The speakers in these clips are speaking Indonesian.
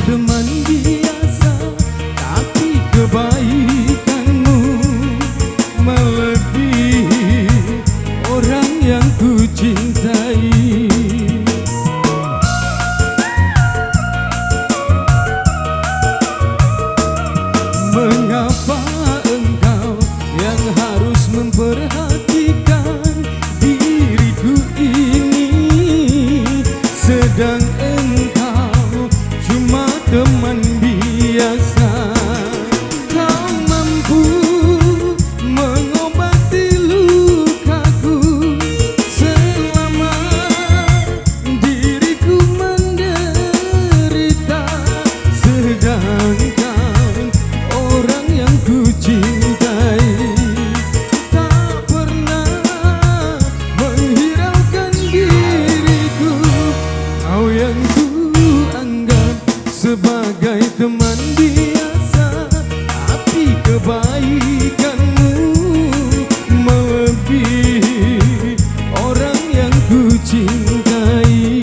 teman biasa, tapi kebaikanmu melebihi orang yang ku cintai. Mengapa engkau yang harus memperhatikan diriku ini, sedang engkau cuma teman biasa? Kau mampu mengobati lukaku selama diriku menderita, sedangkan orang yang ku cintai tak pernah menghiraukan diriku. Kau yang ku anggap sebagai teman biasa, tapi kebaikanmu melebihi orang yang ku cintai.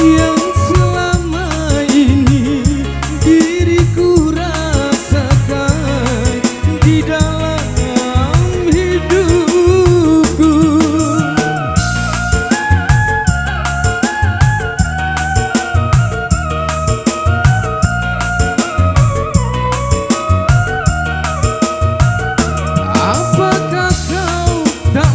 Yang selama ini diriku rasakan di dalam hidupku. Apakah kau tak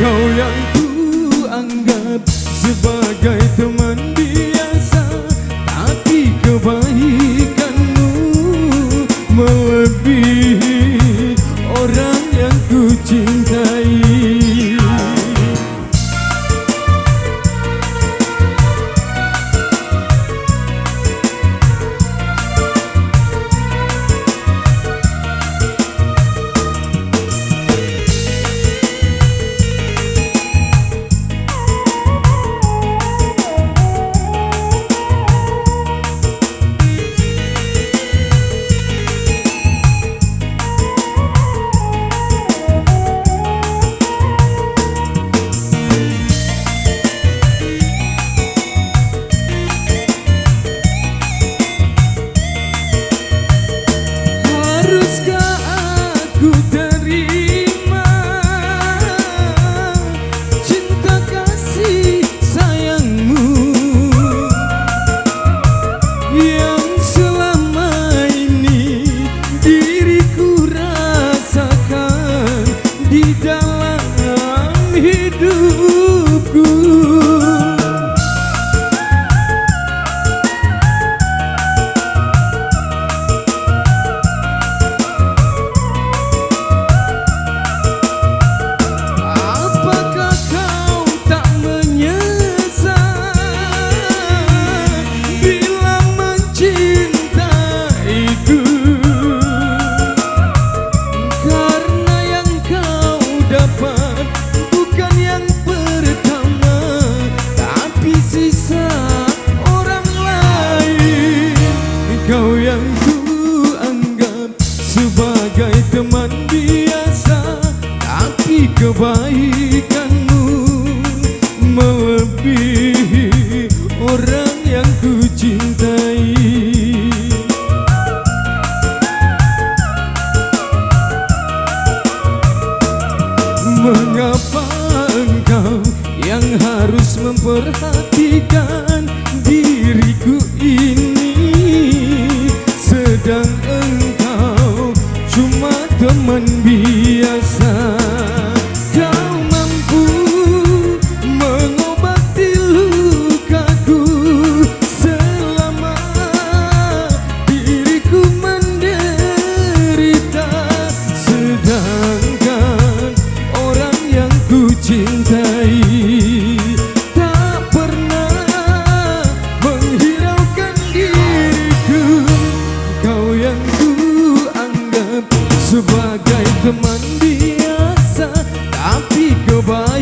kau yang ku anggap sebagai teman biasa, tapi kebaikanmu melebihi orang yang ku cintai. Haruskah aku terima cinta kasih sayangmu yang selama ini diriku rasakan di dalam hidupku? Bukan yang pertama, tapi sisa orang lain. Kau yang ku anggap sebagai teman biasa, tapi kebaikanmu melebihi orang yang ku cintai. Mengapa engkau yang harus memperhatikan diriku ini, sedang engkau cuma teman biasa. Kau mampu mengobati lukaku selama diriku menderita, sedangkan orang yang ku cintai tak pernah menghiraukan diriku. Kau yang ku anggap sebagai teman biasa, tapi kebaikan